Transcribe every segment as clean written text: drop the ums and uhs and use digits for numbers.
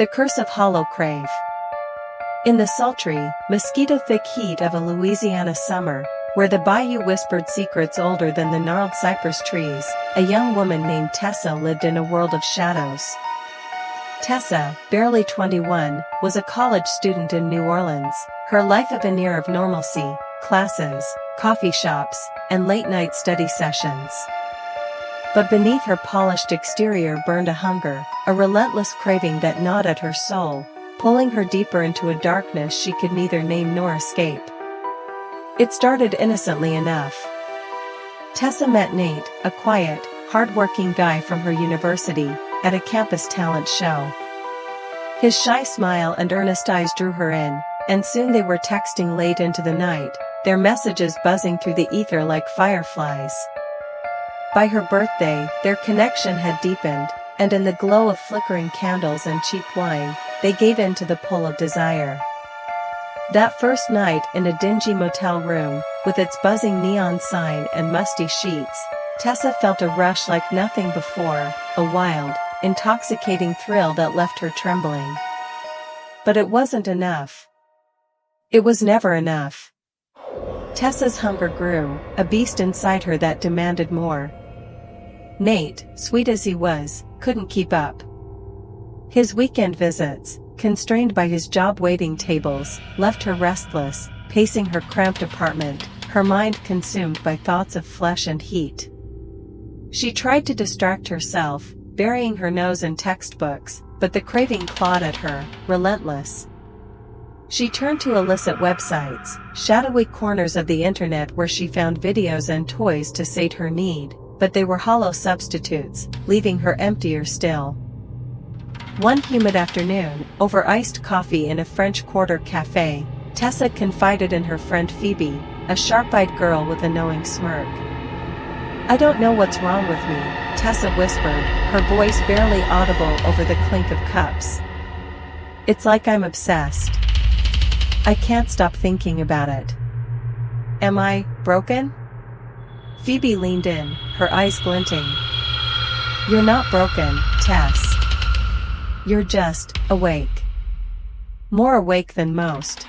The Curse of Hollow Crave. In the sultry, mosquito-thick heat of a Louisiana summer, where the bayou whispered secrets older than the gnarled cypress trees, a young woman named Tessa lived in a world of shadows. Tessa, barely 21, was a college student in New Orleans, her life a veneer of normalcy, classes, coffee shops, and late-night study sessions. But beneath her polished exterior burned a hunger, a relentless craving that gnawed at her soul, pulling her deeper into a darkness she could neither name nor escape. It started innocently enough. Tessa met Nate, a quiet, hard-working guy from her university, at a campus talent show. His shy smile and earnest eyes drew her in, and soon they were texting late into the night, their messages buzzing through the ether like fireflies. By her birthday, their connection had deepened, and in the glow of flickering candles and cheap wine, they gave in to the pull of desire. That first night in a dingy motel room, with its buzzing neon sign and musty sheets, Tessa felt a rush like nothing before, a wild, intoxicating thrill that left her trembling. But it wasn't enough. It was never enough. Tessa's hunger grew, a beast inside her that demanded more. Nate, sweet as he was, couldn't keep up. His weekend visits, constrained by his job waiting tables, left her restless, pacing her cramped apartment, her mind consumed by thoughts of flesh and heat. She tried to distract herself, burying her nose in textbooks, but the craving clawed at her, relentless. She turned to illicit websites, shadowy corners of the internet where she found videos and toys to sate her need, but they were hollow substitutes, leaving her emptier still. One humid afternoon, over iced coffee in a French Quarter cafe, Tessa confided in her friend Phoebe, a sharp-eyed girl with a knowing smirk. "I don't know what's wrong with me," Tessa whispered, her voice barely audible over the clink of cups. "It's like I'm obsessed. I can't stop thinking about it. Am I broken?" Phoebe leaned in, her eyes glinting. "You're not broken, Tess. You're just awake. More awake than most."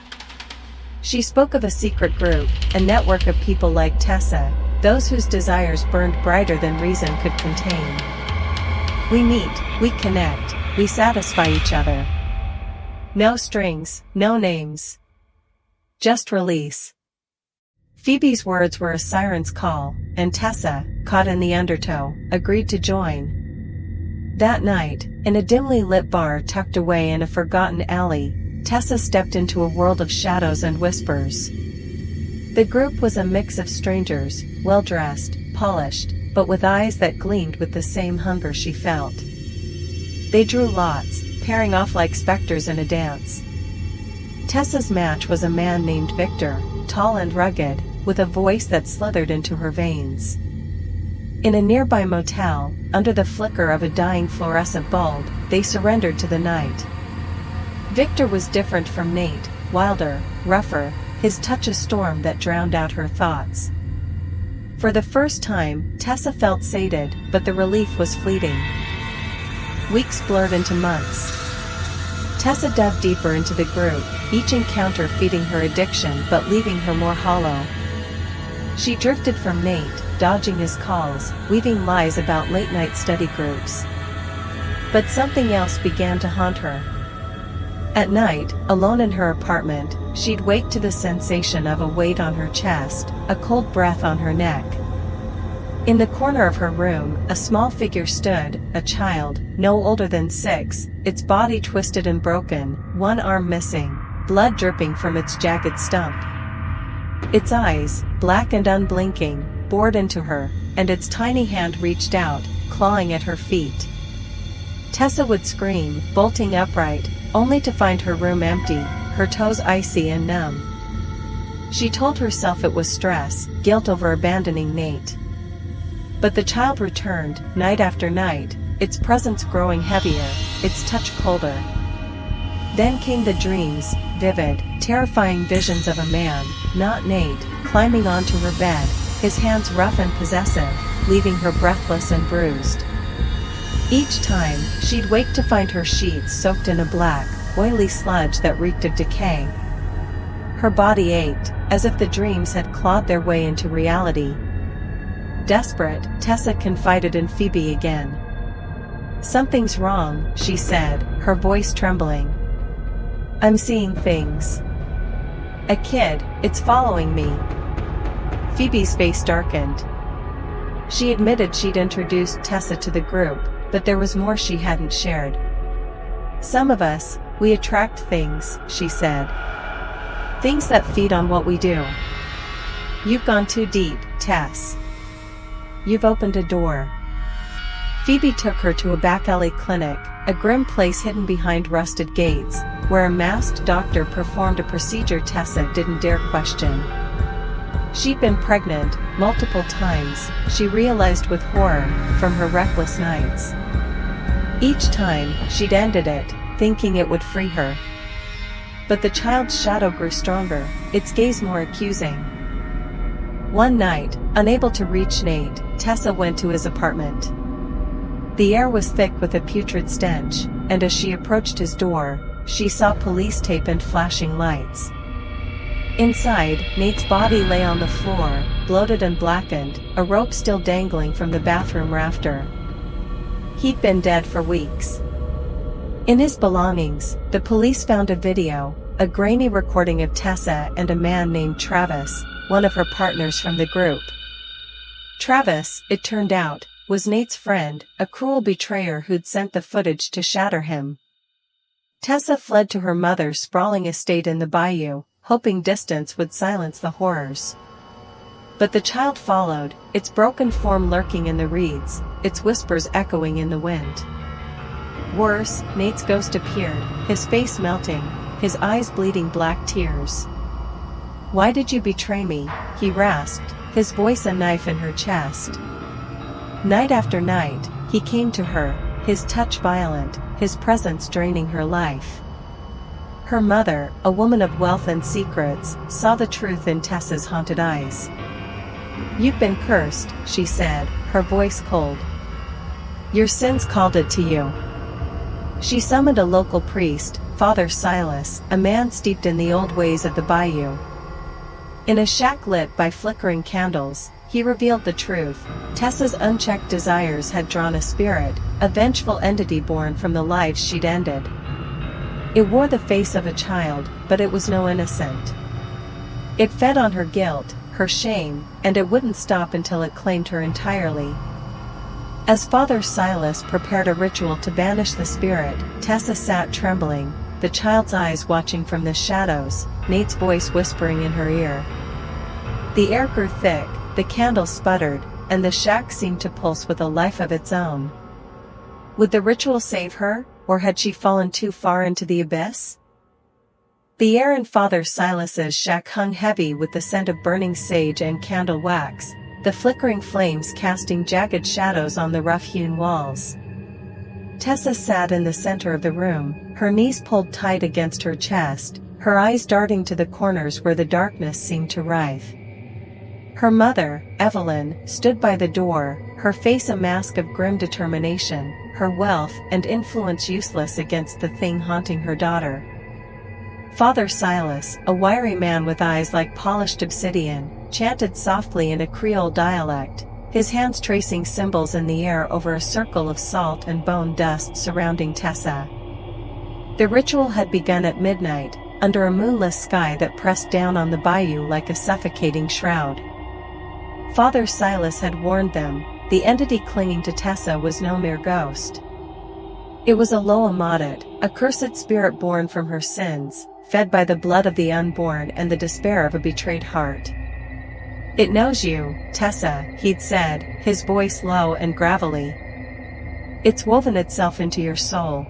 She spoke of a secret group, a network of people like Tessa, those whose desires burned brighter than reason could contain. "We meet, we connect, we satisfy each other. No strings, no names. Just release." Phoebe's words were a siren's call, and Tessa, caught in the undertow, agreed to join. That night, in a dimly lit bar tucked away in a forgotten alley, Tessa stepped into a world of shadows and whispers. The group was a mix of strangers, well-dressed, polished, but with eyes that gleamed with the same hunger she felt. They drew lots, pairing off like specters in a dance. Tessa's match was a man named Victor, tall and rugged, with a voice that slithered into her veins. In a nearby motel, under the flicker of a dying fluorescent bulb, they surrendered to the night. Victor was different from Nate, wilder, rougher, his touch a storm that drowned out her thoughts. For the first time, Tessa felt sated, but the relief was fleeting. Weeks blurred into months. Tessa dug deeper into the group, each encounter feeding her addiction but leaving her more hollow. She drifted from Nate, dodging his calls, weaving lies about late-night study groups. But something else began to haunt her. At night, alone in her apartment, she'd wake to the sensation of a weight on her chest, a cold breath on her neck. In the corner of her room, a small figure stood, a child, no older than 6, its body twisted and broken, one arm missing, blood dripping from its jagged stump. Its eyes, black and unblinking, bored into her, and its tiny hand reached out, clawing at her feet. Tessa would scream, bolting upright, only to find her room empty, her toes icy and numb. She told herself it was stress, guilt over abandoning Nate. But the child returned, night after night, its presence growing heavier, its touch colder. Then came the dreams, vivid, terrifying visions of a man, not Nate, climbing onto her bed, his hands rough and possessive, leaving her breathless and bruised. Each time, she'd wake to find her sheets soaked in a black, oily sludge that reeked of decay. Her body ached, as if the dreams had clawed their way into reality. Desperate, Tessa confided in Phoebe again. "Something's wrong," she said, her voice trembling. "I'm seeing things. A kid, it's following me." Phoebe's face darkened. She admitted she'd introduced Tessa to the group, but there was more she hadn't shared. "Some of us, we attract things," she said. "Things that feed on what we do. You've gone too deep, Tess. You've opened a door." Phoebe took her to a back alley clinic, a grim place hidden behind rusted gates, where a masked doctor performed a procedure Tessa didn't dare question. She'd been pregnant, multiple times, she realized with horror, from her reckless nights. Each time, she'd ended it, thinking it would free her. But the child's shadow grew stronger, its gaze more accusing. One night, unable to reach Nate, Tessa went to his apartment. The air was thick with a putrid stench, and as she approached his door, she saw police tape and flashing lights. Inside, Nate's body lay on the floor, bloated and blackened, a rope still dangling from the bathroom rafter. He'd been dead for weeks. In his belongings, the police found a video, a grainy recording of Tessa and a man named Travis, one of her partners from the group. Travis, it turned out, was Nate's friend, a cruel betrayer who'd sent the footage to shatter him. Tessa fled to her mother's sprawling estate in the Bayou, hoping distance would silence the horrors. But the child followed, its broken form lurking in the reeds, its whispers echoing in the wind. Worse, Nate's ghost appeared, his face melting, his eyes bleeding black tears. "Why did you betray me?" he rasped, his voice a knife in her chest. Night after night, he came to her, his touch violent, his presence draining her life. Her mother, a woman of wealth and secrets, saw the truth in Tessa's haunted eyes. "You've been cursed," she said, her voice cold. "Your sins called it to you." She summoned a local priest, Father Silas, a man steeped in the old ways of the Bayou. In a shack lit by flickering candles, he revealed the truth. Tessa's unchecked desires had drawn a spirit, a vengeful entity born from the lives she'd ended. It wore the face of a child, but it was no innocent. It fed on her guilt, her shame, and it wouldn't stop until it claimed her entirely. As Father Silas prepared a ritual to banish the spirit, Tessa sat trembling, the child's eyes watching from the shadows, Nate's voice whispering in her ear. The air grew thick, the candle sputtered, and the shack seemed to pulse with a life of its own. Would the ritual save her, or had she fallen too far into the abyss? The air in Father Silas's shack hung heavy with the scent of burning sage and candle wax, the flickering flames casting jagged shadows on the rough-hewn walls. Tessa sat in the center of the room, her knees pulled tight against her chest, her eyes darting to the corners where the darkness seemed to writhe. Her mother, Evelyn, stood by the door, her face a mask of grim determination, her wealth and influence useless against the thing haunting her daughter. Father Silas, a wiry man with eyes like polished obsidian, chanted softly in a Creole dialect, his hands tracing symbols in the air over a circle of salt and bone dust surrounding Tessa. The ritual had begun at midnight, under a moonless sky that pressed down on the bayou like a suffocating shroud. Father Silas had warned them, the entity clinging to Tessa was no mere ghost. It was a Maudit, a cursed spirit born from her sins, fed by the blood of the unborn and the despair of a betrayed heart. "It knows you, Tessa," he'd said, his voice low and gravelly. "It's woven itself into your soul.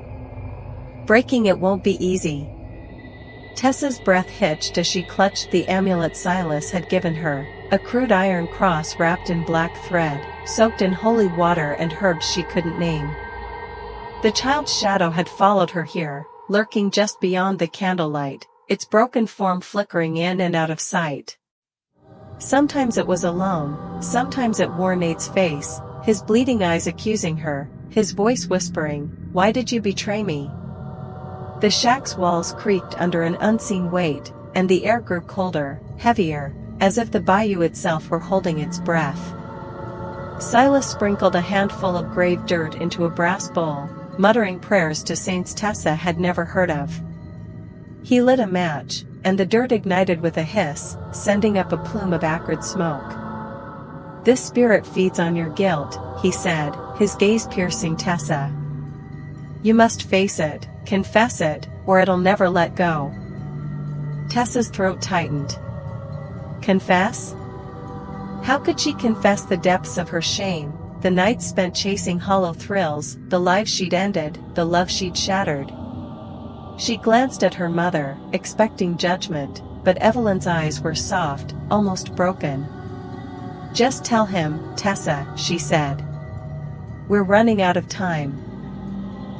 Breaking it won't be easy." Tessa's breath hitched as she clutched the amulet Silas had given her, a crude iron cross wrapped in black thread, soaked in holy water and herbs she couldn't name. The child's shadow had followed her here, lurking just beyond the candlelight, its broken form flickering in and out of sight. Sometimes it was alone, sometimes it wore Nate's face, his bleeding eyes accusing her, his voice whispering, "Why did you betray me?" The shack's walls creaked under an unseen weight, and the air grew colder, heavier, as if the bayou itself were holding its breath. Silas sprinkled a handful of grave dirt into a brass bowl, muttering prayers to saints Tessa had never heard of. He lit a match, and the dirt ignited with a hiss, sending up a plume of acrid smoke. "This spirit feeds on your guilt," he said, his gaze piercing Tessa. "You must face it, confess it, or it'll never let go." Tessa's throat tightened. Confess? How could she confess the depths of her shame, the nights spent chasing hollow thrills, the lives she'd ended, the love she'd shattered? She glanced at her mother, expecting judgment, but Evelyn's eyes were soft, almost broken. "Just tell him, Tessa," she said. "We're running out of time."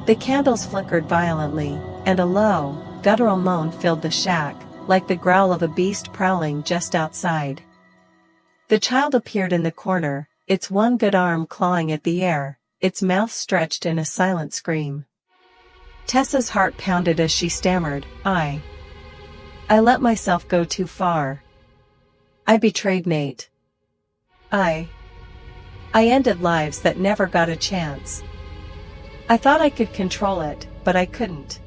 The candles flickered violently, and a low, guttural moan filled the shack, like the growl of a beast prowling just outside. The child appeared in the corner, its one good arm clawing at the air, its mouth stretched in a silent scream. Tessa's heart pounded as she stammered, I let myself go too far. I betrayed Nate. I ended lives that never got a chance. I thought I could control it, but I couldn't.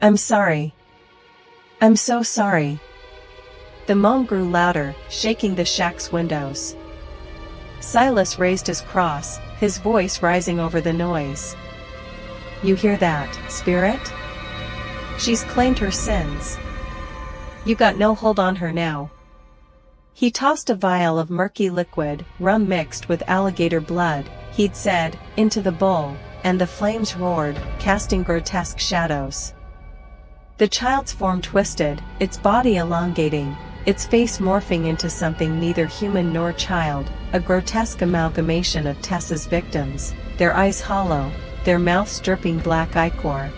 I'm sorry. I'm so sorry." The moan grew louder, shaking the shack's windows. Silas raised his cross, his voice rising over the noise. "You hear that, spirit? She's claimed her sins. You got no hold on her now." He tossed a vial of murky liquid, rum mixed with alligator blood, he'd said, into the bowl, and the flames roared, casting grotesque shadows. The child's form twisted, its body elongating, its face morphing into something neither human nor child, a grotesque amalgamation of Tessa's victims, their eyes hollow, their mouths dripping black ichor.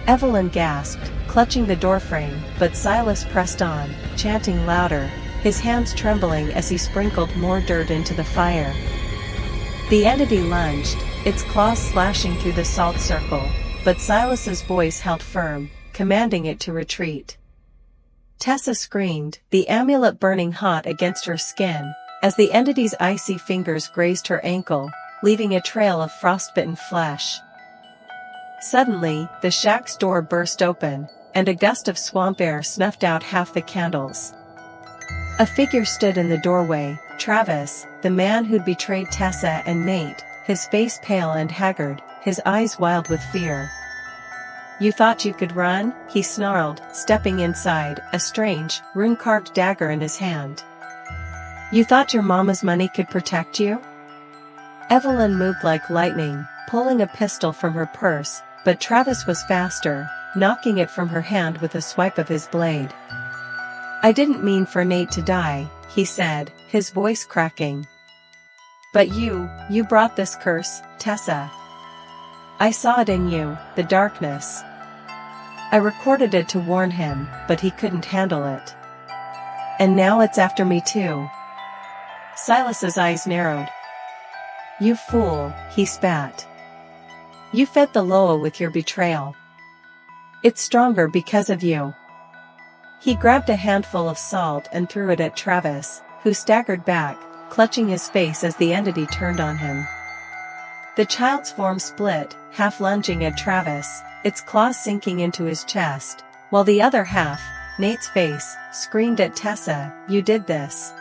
Evelyn gasped, clutching the doorframe, but Silas pressed on, chanting louder, his hands trembling as he sprinkled more dirt into the fire. The entity lunged, its claws slashing through the salt circle, but Silas's voice held firm, commanding it to retreat. Tessa screamed, the amulet burning hot against her skin, as the entity's icy fingers grazed her ankle, leaving a trail of frostbitten flesh. Suddenly, the shack's door burst open, and a gust of swamp air snuffed out half the candles. A figure stood in the doorway, Travis, the man who'd betrayed Tessa and Nate, his face pale and haggard, his eyes wild with fear. "You thought you could run?" he snarled, stepping inside, a strange, rune-carved dagger in his hand. "You thought your mama's money could protect you?" Evelyn moved like lightning, pulling a pistol from her purse, but Travis was faster, knocking it from her hand with a swipe of his blade. "I didn't mean for Nate to die," he said, his voice cracking. "But you brought this curse, Tessa. I saw it in you, the darkness. I recorded it to warn him, but he couldn't handle it. And now it's after me too." Silas's eyes narrowed. "You fool," he spat. "You fed the Loa with your betrayal. It's stronger because of you." He grabbed a handful of salt and threw it at Travis, who staggered back, clutching his face as the entity turned on him. The child's form split, half lunging at Travis, its claws sinking into his chest, while the other half, Nate's face, screamed at Tessa, "You did this."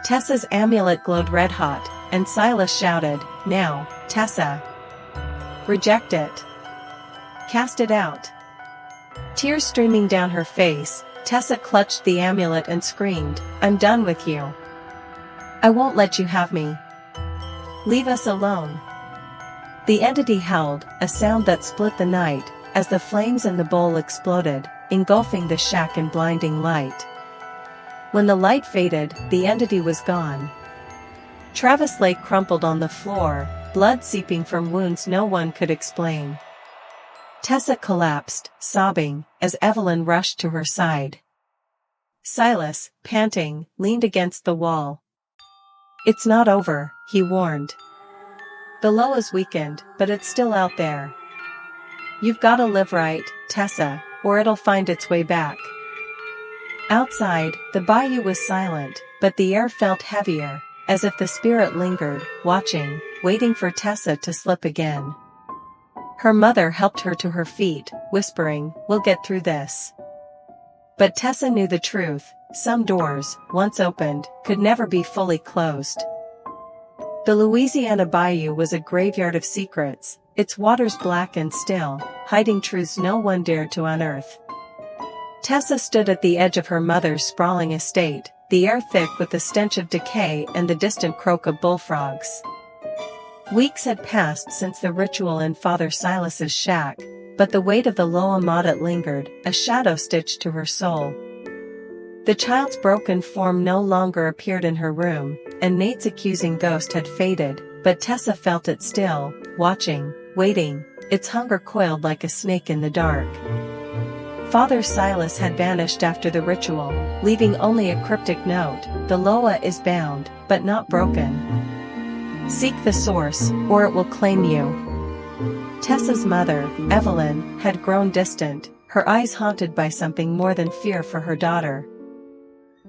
Tessa's amulet glowed red-hot, and Silas shouted, "Now, Tessa. Reject it. Cast it out." Tears streaming down her face, Tessa clutched the amulet and screamed, "I'm done with you. I won't let you have me. Leave us alone." The entity howled, a sound that split the night, as the flames in the bowl exploded, engulfing the shack in blinding light. When the light faded, the entity was gone. Travis lay crumpled on the floor, blood seeping from wounds no one could explain. Tessa collapsed, sobbing, as Evelyn rushed to her side. Silas, panting, leaned against the wall. "It's not over," he warned. The law is weakened, but it's still out there. You've gotta live right, Tessa, or it'll find its way back. Outside, the bayou was silent, but the air felt heavier, as if the spirit lingered, watching, waiting for Tessa to slip again. Her mother helped her to her feet, whispering, "We'll get through this." But Tessa knew the truth: some doors, once opened, could never be fully closed. The Louisiana Bayou was a graveyard of secrets, its waters black and still, hiding truths no one dared to unearth. Tessa stood at the edge of her mother's sprawling estate, the air thick with the stench of decay and the distant croak of bullfrogs. Weeks had passed since the ritual in Father Silas's shack, but the weight of the Maudit lingered, a shadow stitched to her soul. The child's broken form no longer appeared in her room, and Nate's accusing ghost had faded, but Tessa felt it still, watching, waiting, its hunger coiled like a snake in the dark. Father Silas had vanished after the ritual, leaving only a cryptic note: "The Loa is bound, but not broken. Seek the source, or it will claim you." Tessa's mother, Evelyn, had grown distant, her eyes haunted by something more than fear for her daughter.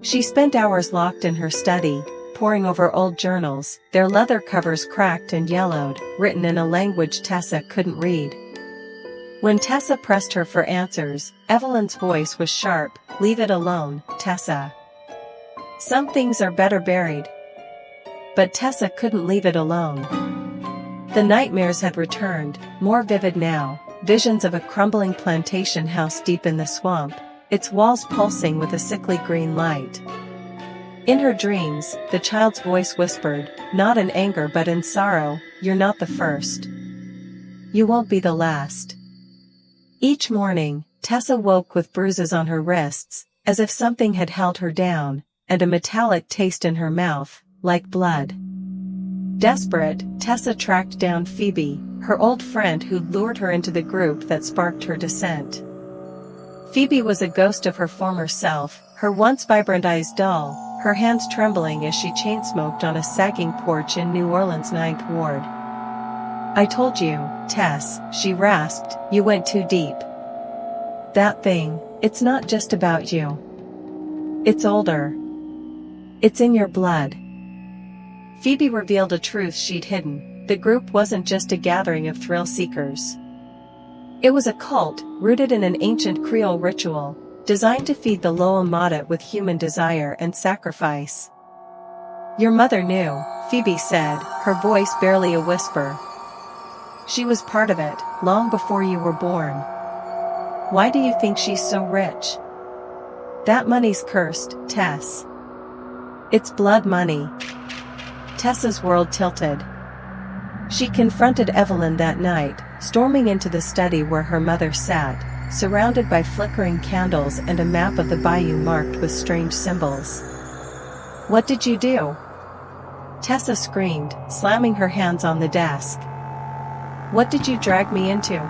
She spent hours locked in her study, poring over old journals, their leather covers cracked and yellowed, written in a language Tessa couldn't read. When Tessa pressed her for answers, Evelyn's voice was sharp: "Leave it alone, Tessa. Some things are better buried." But Tessa couldn't leave it alone. The nightmares had returned, more vivid now, visions of a crumbling plantation house deep in the swamp, its walls pulsing with a sickly green light. In her dreams, the child's voice whispered, not in anger but in sorrow, "You're not the first. You won't be the last." Each morning, Tessa woke with bruises on her wrists, as if something had held her down, and a metallic taste in her mouth, like blood. Desperate, Tessa tracked down Phoebe, her old friend who'd lured her into the group that sparked her descent. Phoebe was a ghost of her former self, her once vibrant eyes dull, her hands trembling as she chain-smoked on a sagging porch in New Orleans' 9th Ward. "I told you, Tess," she rasped, "you went too deep. That thing, it's not just about you. It's older. It's in your blood." Phoebe revealed a truth she'd hidden: the group wasn't just a gathering of thrill-seekers. It was a cult, rooted in an ancient Creole ritual, designed to feed the Maudit with human desire and sacrifice. "Your mother knew," Phoebe said, her voice barely a whisper. "She was part of it, long before you were born. Why do you think she's so rich? That money's cursed, Tess. It's blood money." Tessa's world tilted. She confronted Evelyn that night, storming into the study where her mother sat, surrounded by flickering candles and a map of the bayou marked with strange symbols. "What did you do?" Tessa screamed, slamming her hands on the desk. "What did you drag me into?"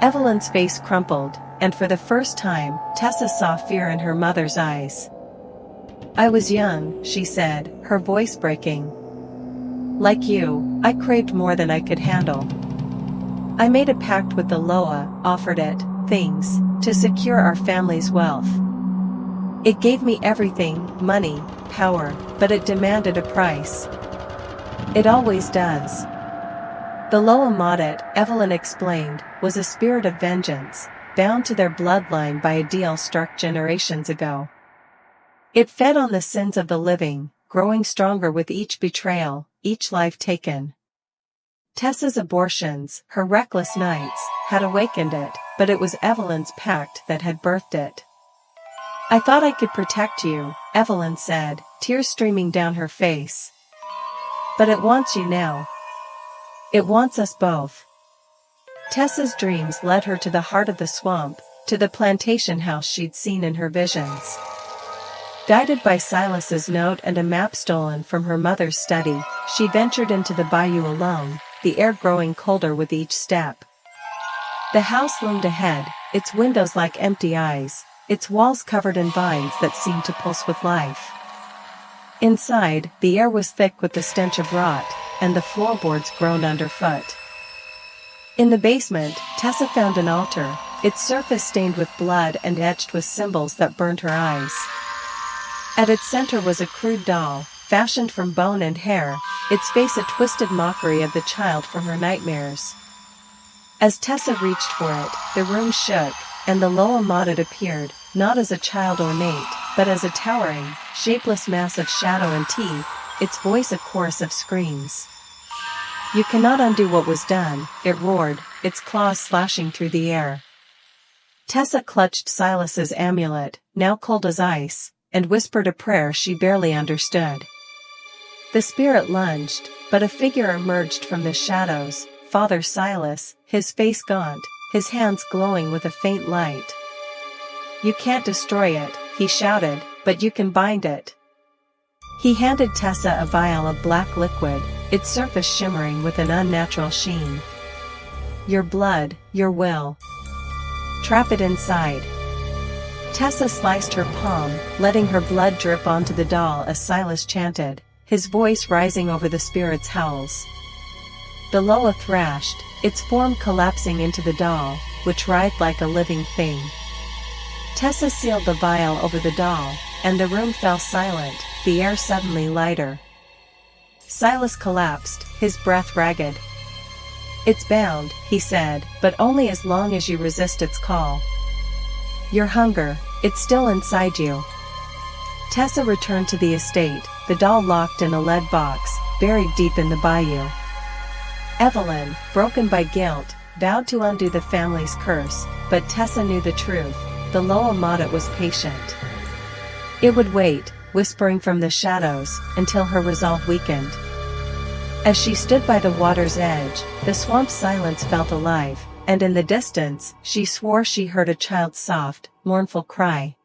Evelyn's face crumpled, and for the first time, Tessa saw fear in her mother's eyes. "I was young," she said, her voice breaking. "Like you, I craved more than I could handle. I made a pact with the Loa, offered it, things, to secure our family's wealth. It gave me everything, money, power, but it demanded a price. It always does." The Maudit, Evelyn explained, was a spirit of vengeance, bound to their bloodline by a deal struck generations ago. It fed on the sins of the living, growing stronger with each betrayal, each life taken. Tessa's abortions, her reckless nights, had awakened it, but it was Evelyn's pact that had birthed it. "I thought I could protect you," Evelyn said, tears streaming down her face. "But it wants you now. It wants us both." Tessa's dreams led her to the heart of the swamp, to the plantation house she'd seen in her visions. Guided by Silas's note and a map stolen from her mother's study, she ventured into the bayou alone, the air growing colder with each step. The house loomed ahead, its windows like empty eyes, its walls covered in vines that seemed to pulse with life. Inside, the air was thick with the stench of rot, and the floorboards groaned underfoot. In the basement, Tessa found an altar, its surface stained with blood and etched with symbols that burned her eyes. At its center was a crude doll, fashioned from bone and hair, its face a twisted mockery of the child from her nightmares. As Tessa reached for it, the room shook, and the lower Maudit appeared, not as a child ornate, but as a towering, shapeless mass of shadow and teeth, its voice a chorus of screams. "You cannot undo what was done," it roared, its claws slashing through the air. Tessa clutched Silas's amulet, now cold as ice, and whispered a prayer she barely understood. The spirit lunged, but a figure emerged from the shadows, Father Silas, his face gaunt, his hands glowing with a faint light. "You can't destroy it," he shouted, "but you can bind it." He handed Tessa a vial of black liquid, its surface shimmering with an unnatural sheen. "Your blood, your will. Trap it inside." Tessa sliced her palm, letting her blood drip onto the doll as Silas chanted, his voice rising over the spirit's howls. The loa thrashed, its form collapsing into the doll, which writhed like a living thing. Tessa sealed the vial over the doll, and the room fell silent, the air suddenly lighter. Silas collapsed, his breath ragged. "It's bound," he said, "but only as long as you resist its call. Your hunger, it's still inside you." Tessa returned to the estate, the doll locked in a lead box, buried deep in the bayou. Evelyn, broken by guilt, vowed to undo the family's curse, but Tessa knew the truth, the loa Maudit was patient. It would wait, whispering from the shadows, until her resolve weakened. As she stood by the water's edge, the swamp's silence felt alive, and in the distance, she swore she heard a child's soft, mournful cry.